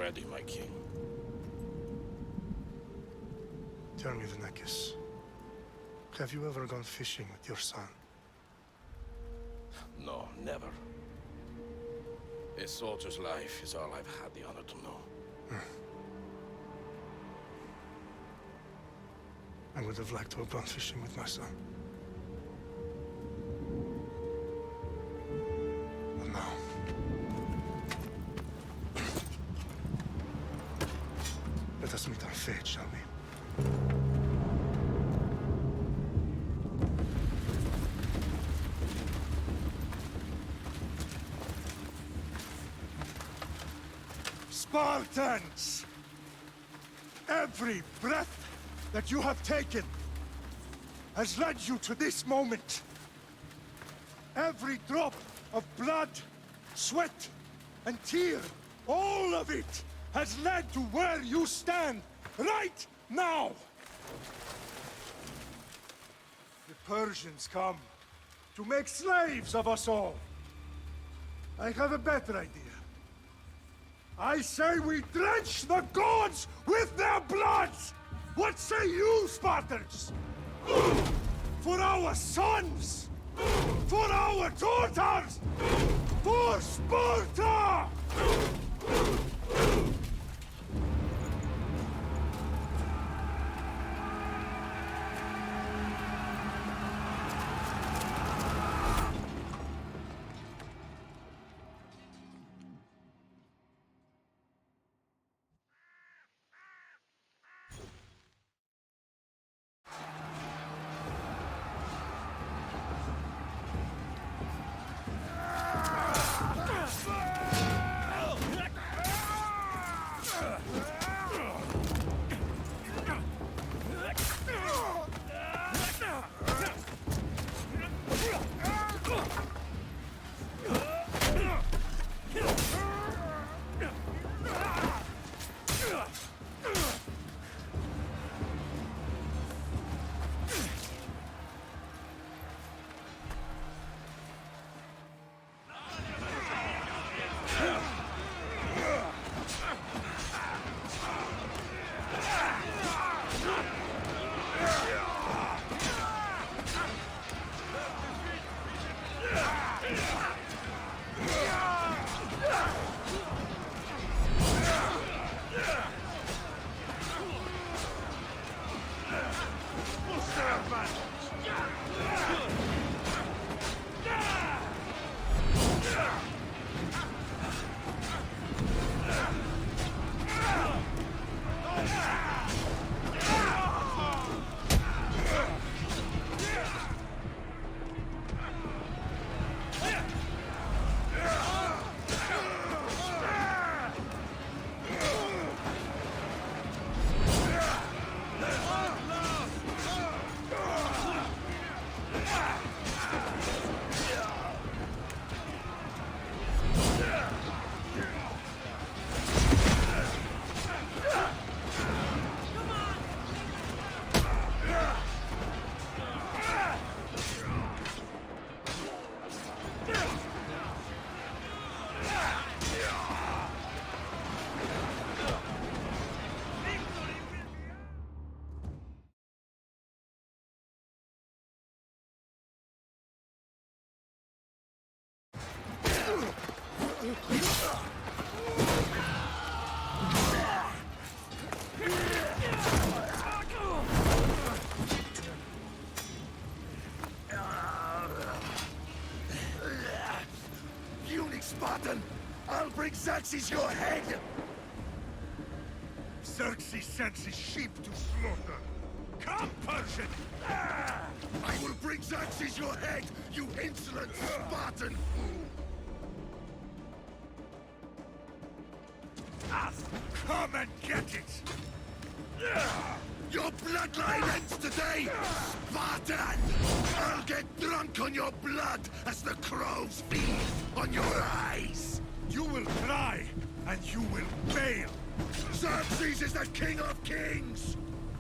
ready, my king. Tell me, the Nekis. Have you ever gone fishing with your son? No, never. A soldier's life is all I've had the honor to know. I would have liked to have gone fishing with my son. But no. Let us meet our fate, shall we? Spartans! Every breath that you have taken has led you to this moment. Every drop of blood, sweat, and tear, all of it has led to where you stand right now. The Persians come to make slaves of us all. I have a better idea. I say we drench the gods with their bloods! What say you, Spartans? For our sons! For our daughters! For Sparta! Spartan! I'll bring Xerxes your head! Xerxes sends his sheep to slaughter. Come, Persian! I will bring Xerxes your head, you insolent Spartan fool! Come and get it! Your bloodline ends today, Spartan! I'll get drunk on your blood as the crows feed on your eyes! You will cry, and you will fail! Xerxes is the king of kings!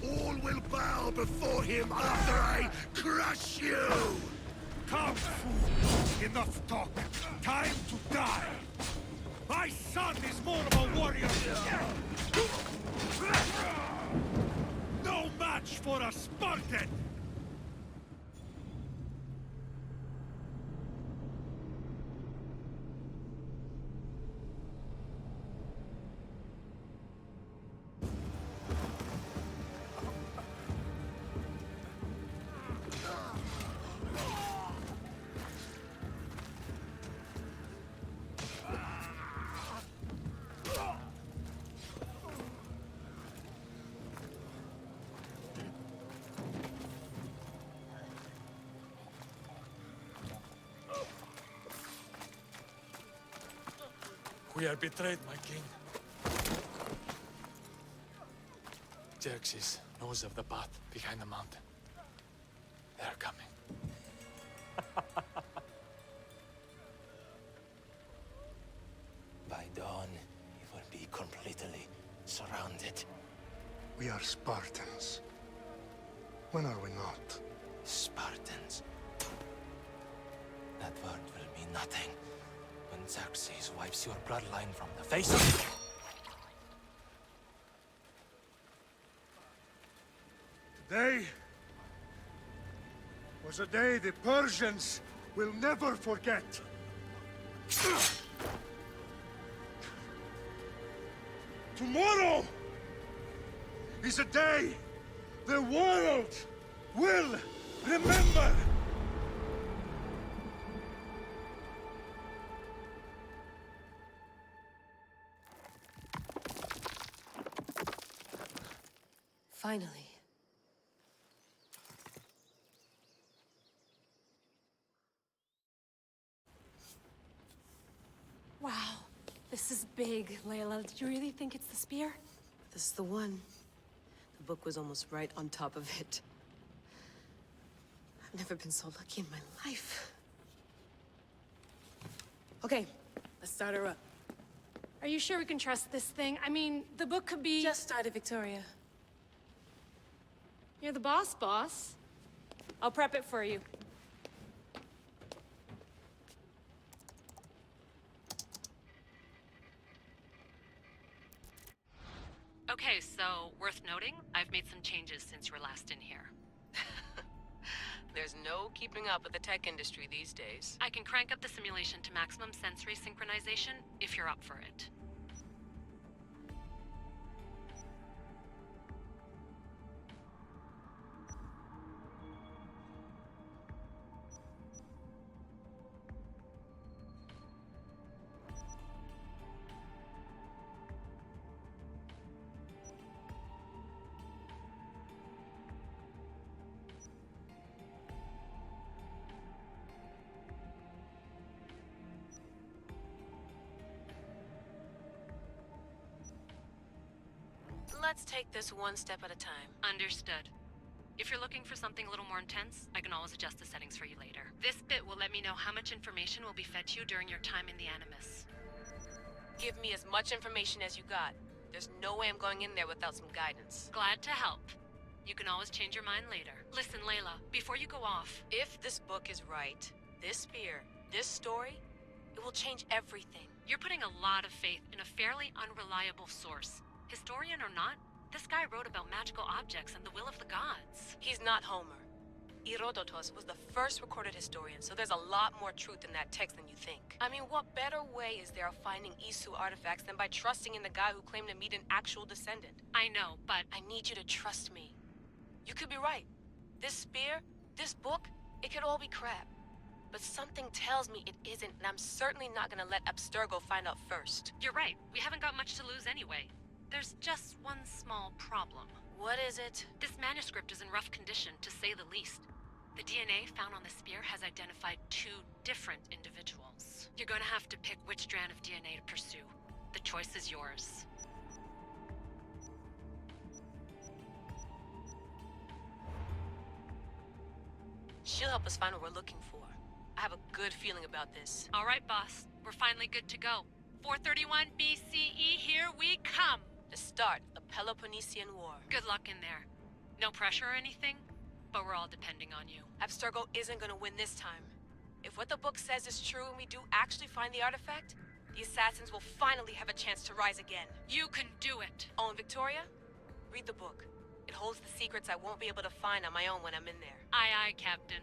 All will bow before him after I crush you! Come, fool! Enough talk! Time to die! My son is more of a warrior! No match for a Spartan! We are betrayed, my king. Xerxes knows of the path behind the mountain. They are coming. By dawn, we will be completely surrounded. We are Spartans. When are we not? Spartans. That word will mean nothing when Xerxes wipes your bloodline from the face of... Today was a day the Persians will never forget. Tomorrow is a day the world will remember. Finally. Wow, this is big, Layla. Did you really think it's the spear? This is the one. The book was almost right on top of it. I've never been so lucky in my life. Okay, let's start her up. Are you sure we can trust this thing? I mean, the book could be... Just started, Victoria. You're the boss. I'll prep it for you. Okay, so worth noting, I've made some changes since you were last in here. There's no keeping up with the tech industry these days. I can crank up the simulation to maximum sensory synchronization if you're up for it. Let's take this one step at a time. Understood. If you're looking for something a little more intense, I can always adjust the settings for you later. This bit will let me know how much information will be fed to you during your time in the Animus. Give me as much information as you got. There's no way I'm going in there without some guidance. Glad to help. You can always change your mind later. Listen, Layla, before you go off... If this book is right, this spear, this story, it will change everything. You're putting a lot of faith in a fairly unreliable source. Historian or not, this guy wrote about magical objects and the will of the gods. He's not Homer. Herodotus was the first recorded historian, so there's a lot more truth in that text than you think. I mean, what better way is there of finding Isu artifacts than by trusting in the guy who claimed to meet an actual descendant? I know, but... I need you to trust me. You could be right. This spear, this book, it could all be crap. But something tells me it isn't, and I'm certainly not gonna let Abstergo find out first. You're right. We haven't got much to lose anyway. There's just one small problem. What is it? This manuscript is in rough condition, to say the least. The DNA found on the spear has identified 2 different individuals. You're gonna have to pick which strand of DNA to pursue. The choice is yours. She'll help us find what we're looking for. I have a good feeling about this. All right, boss. We're finally good to go. 431 BCE, here we come! To start the Peloponnesian War. Good luck in there. No pressure or anything, but we're all depending on you. Abstergo isn't gonna win this time. If what the book says is true and we do actually find the artifact, The assassins will finally have a chance to rise again. You can do it. Oh, and Victoria? Read the book. It holds the secrets I won't be able to find on my own when I'm in there. Aye, aye, Captain.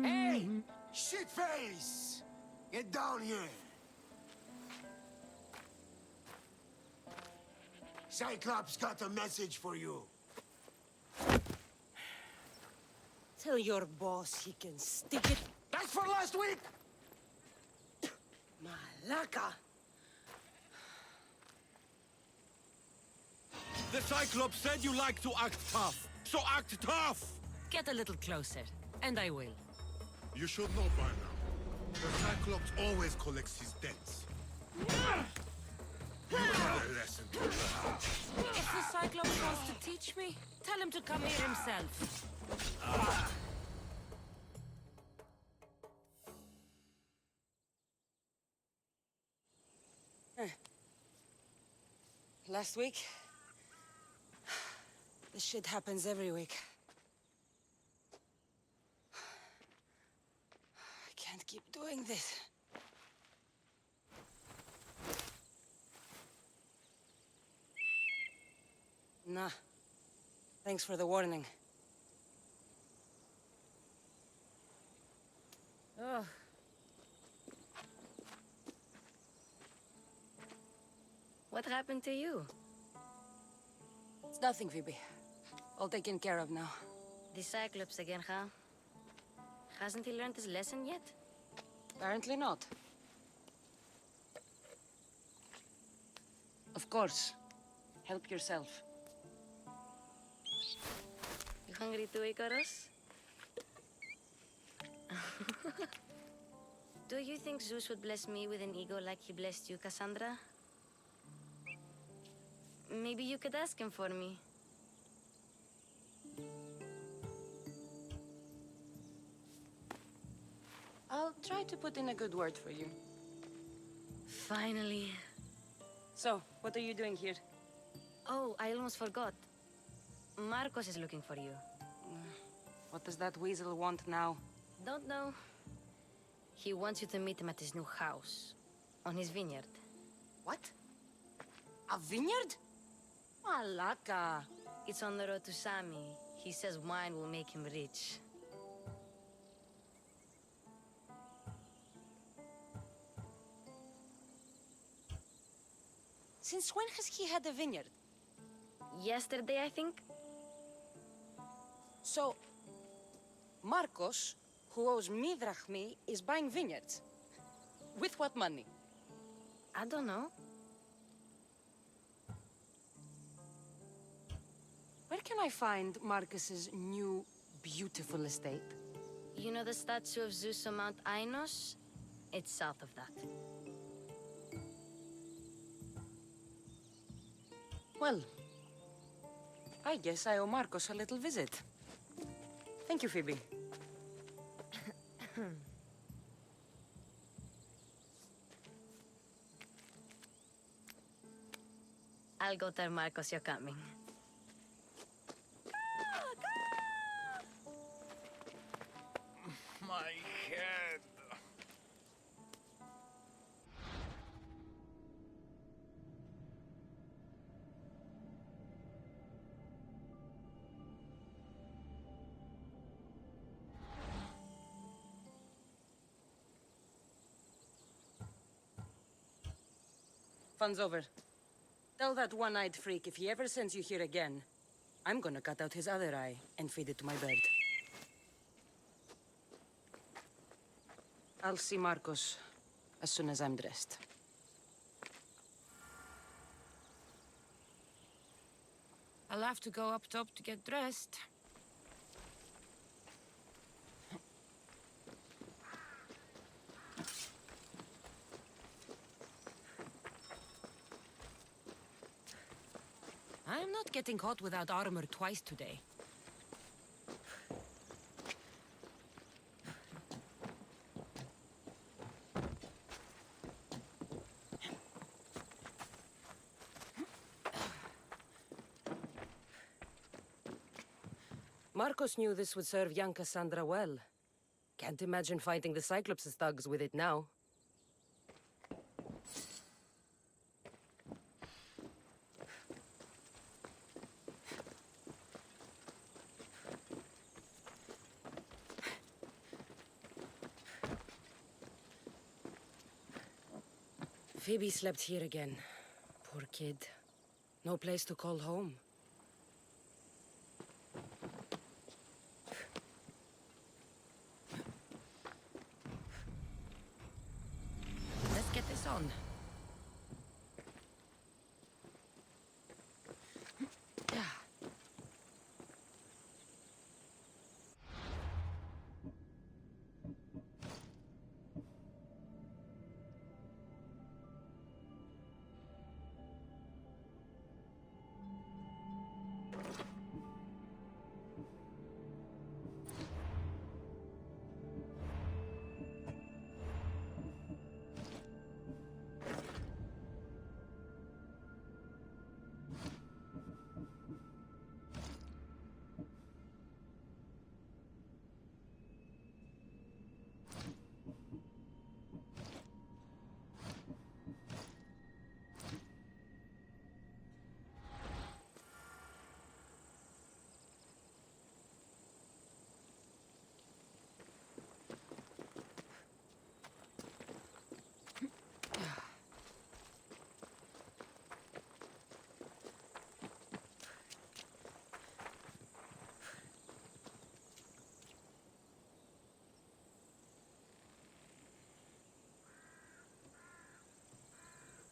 Hey! Shitface! Get down here! Cyclops got a message for you. Tell your boss he can stick it. That's for last week! Malaka! The Cyclops said you like to act tough, so act tough! Get a little closer, and I will. You should know by now. The Cyclops always collects his debts. You have a lesson to learn. If the Cyclops wants to teach me, tell him to come here himself. Last week? This shit happens every week. I can't keep doing this. Nah. Thanks for the warning. Oh. What happened to you? It's nothing, Phoebe. All taken care of now. The Cyclops again, huh? Hasn't he learned his lesson yet? Apparently not. Of course. Help yourself. You hungry too, Icarus? Do you think Zeus would bless me with an ego like he blessed you, Cassandra? Maybe you could ask him for me. I'll try to put in a good word for you. Finally. So, what are you doing here? Oh, I almost forgot. Marcos is looking for you. What does that weasel want now? Don't know. He wants you to meet him at his new house. On his vineyard. What? A vineyard? Malaka. It's on the road to Sami. He says wine will make him rich. Since when has he had a vineyard? Yesterday, I think? So, Marcos, who owes me drachmi, is buying vineyards. With what money? I don't know. Where can I find Marcus's new, beautiful estate? You know the statue of Zeus on Mount Ainos? It's south of that. Well, I guess I owe Marcos a little visit. Thank you, Phoebe. I'll go tell Marcos you're coming. My head. Fun's over. Tell that one-eyed freak if he ever sends you here again, I'm gonna cut out his other eye and feed it to my bird. I'll see Marcos as soon as I'm dressed. I'll have to go up top to get dressed. I'm not getting caught without armor twice today. Marcos knew this would serve young Cassandra well. Can't imagine fighting the Cyclops' thugs with it now. Phoebe slept here again. Poor kid. No place to call home.